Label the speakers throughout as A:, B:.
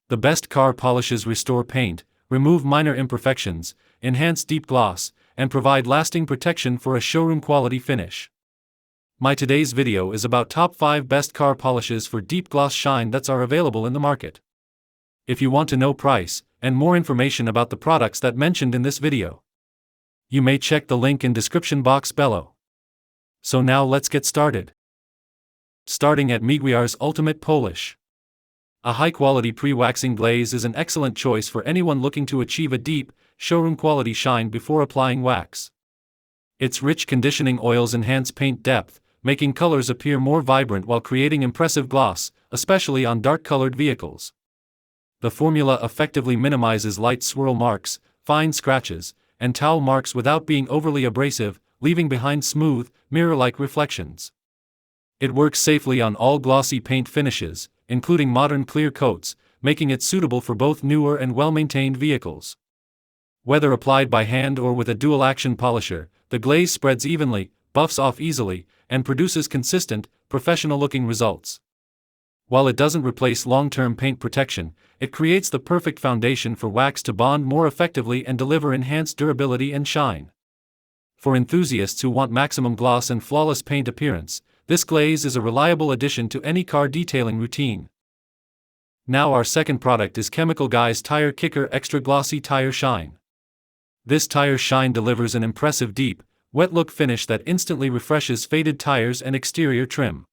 A: The best car polishes restore paint, remove minor imperfections, enhance deep gloss, and provide lasting protection for a showroom-quality finish. My today's video is about top 5 best car polishes for deep gloss shine that are available in the market. If you want to know price and more information about the products that mentioned in this video, you may check the link in description box below. So now let's get started. Starting at Meguiar's Ultimate Polish. A high-quality pre-waxing glaze is an excellent choice for anyone looking to achieve a deep, showroom-quality shine before applying wax. Its rich conditioning oils enhance paint depth, making colors appear more vibrant while creating impressive gloss, especially on dark-colored vehicles. The formula effectively minimizes light swirl marks, fine scratches, and towel marks without being overly abrasive, leaving behind smooth, mirror-like reflections. It works safely on all glossy paint finishes, including modern clear coats, making it suitable for both newer and well-maintained vehicles. Whether applied by hand or with a dual-action polisher, the glaze spreads evenly, buffs off easily, and produces consistent, professional-looking results. While it doesn't replace long-term paint protection, it creates the perfect foundation for wax to bond more effectively and deliver enhanced durability and shine. For enthusiasts who want maximum gloss and flawless paint appearance, this glaze is a reliable addition to any car detailing routine. Now our second product is Chemical Guy's Tire Kicker Extra Glossy Tire Shine. This tire shine delivers an impressive deep, wet look finish that instantly refreshes faded tires and exterior trim.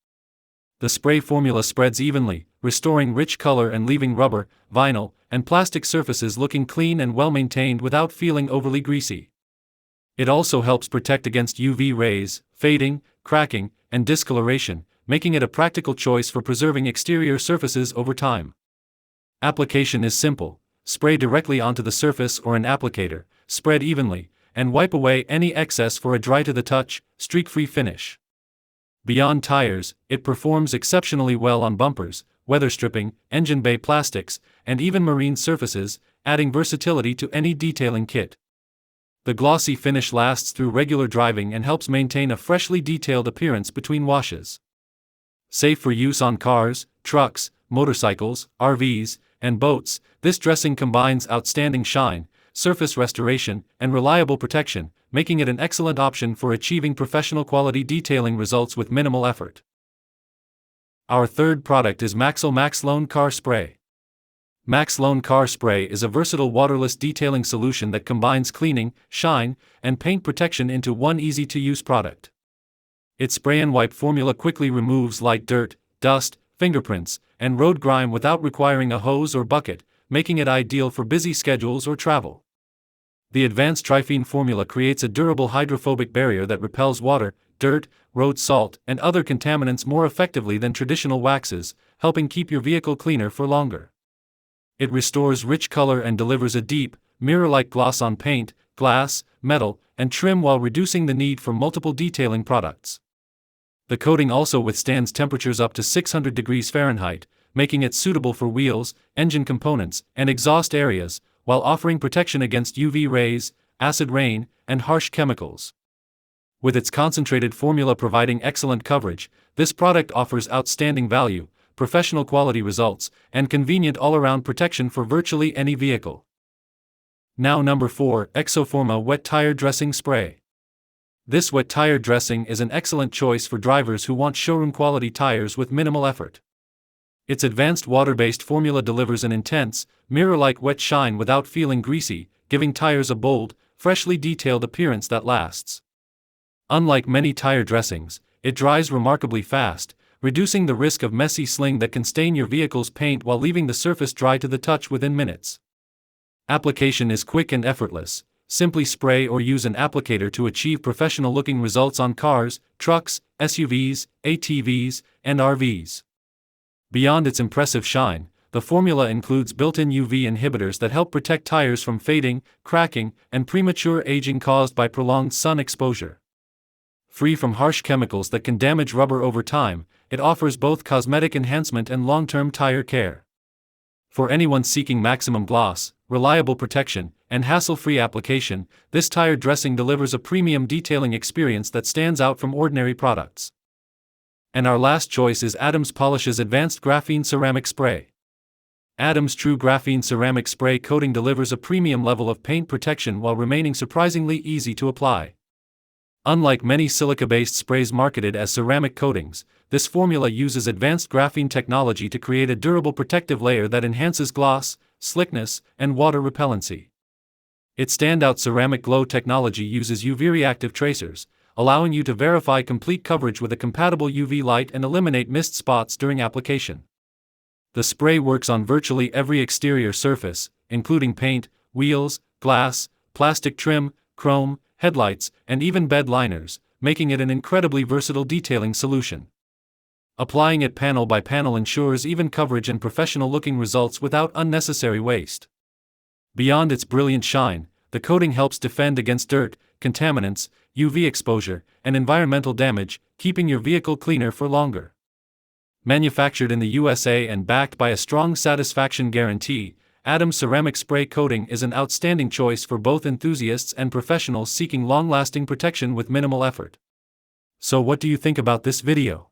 A: The spray formula spreads evenly, restoring rich color and leaving rubber, vinyl, and plastic surfaces looking clean and well-maintained without feeling overly greasy. It also helps protect against UV rays, fading, cracking, and discoloration, making it a practical choice for preserving exterior surfaces over time. Application is simple: spray directly onto the surface or an applicator, spread evenly, and wipe away any excess for a dry-to-the-touch, streak-free finish. Beyond tires, it performs exceptionally well on bumpers, weather stripping, engine bay plastics, and even marine surfaces, adding versatility to any detailing kit. The glossy finish lasts through regular driving and helps maintain a freshly detailed appearance between washes. Safe for use on cars, trucks, motorcycles, RVs, and boats, this dressing combines outstanding shine, surface restoration, and reliable protection, making it an excellent option for achieving professional quality detailing results with minimal effort. Our third product is Maxell Max Lone Car Spray. Max Lone Car Spray is a versatile waterless detailing solution that combines cleaning, shine, and paint protection into one easy-to-use product. Its spray and wipe formula quickly removes light dirt, dust, fingerprints, and road grime without requiring a hose or bucket, making it ideal for busy schedules or travel. The advanced Triphene formula creates a durable hydrophobic barrier that repels water, dirt, road salt, and other contaminants more effectively than traditional waxes, helping keep your vehicle cleaner for longer. It restores rich color and delivers a deep, mirror-like gloss on paint, glass, metal, and trim while reducing the need for multiple detailing products. The coating also withstands temperatures up to 600 degrees Fahrenheit, making it suitable for wheels, engine components, and exhaust areas, while offering protection against UV rays, acid rain, and harsh chemicals. With its concentrated formula providing excellent coverage, this product offers outstanding value, professional quality results, and convenient all-around protection for virtually any vehicle. Now number 4, Exoforma Wet Tire Dressing Spray. This wet tire dressing is an excellent choice for drivers who want showroom-quality tires with minimal effort. Its advanced water-based formula delivers an intense, mirror-like wet shine without feeling greasy, giving tires a bold, freshly detailed appearance that lasts. Unlike many tire dressings, it dries remarkably fast, reducing the risk of messy sling that can stain your vehicle's paint while leaving the surface dry to the touch within minutes. Application is quick and effortless. Simply spray or use an applicator to achieve professional-looking results on cars, trucks, SUVs, ATVs, and RVs. Beyond its impressive shine, the formula includes built-in UV inhibitors that help protect tires from fading, cracking, and premature aging caused by prolonged sun exposure. Free from harsh chemicals that can damage rubber over time, it offers both cosmetic enhancement and long-term tire care. For anyone seeking maximum gloss, reliable protection, and hassle-free application, this tire dressing delivers a premium detailing experience that stands out from ordinary products. And our last choice is Adams Polish's Advanced Graphene Ceramic Spray. Adam's True Graphene Ceramic Spray Coating delivers a premium level of paint protection while remaining surprisingly easy to apply. Unlike many silica-based sprays marketed as ceramic coatings, this formula uses advanced graphene technology to create a durable protective layer that enhances gloss, slickness, and water repellency. Its standout ceramic glow technology uses UV-reactive tracers, allowing you to verify complete coverage with a compatible UV light and eliminate missed spots during application. The spray works on virtually every exterior surface, including paint, wheels, glass, plastic trim, chrome, headlights, and even bed liners, making it an incredibly versatile detailing solution. Applying it panel by panel ensures even coverage and professional-looking results without unnecessary waste. Beyond its brilliant shine, the coating helps defend against dirt, contaminants, UV exposure, and environmental damage, keeping your vehicle cleaner for longer. Manufactured in the USA and backed by a strong satisfaction guarantee, Adam's Ceramic Spray Coating is an outstanding choice for both enthusiasts and professionals seeking long-lasting protection with minimal effort. So what do you think about this video?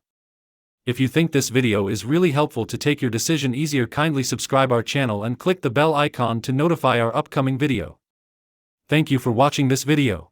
A: If you think this video is really helpful to take your decision easier, kindly subscribe our channel and click the bell icon to notify our upcoming video. Thank you for watching this video.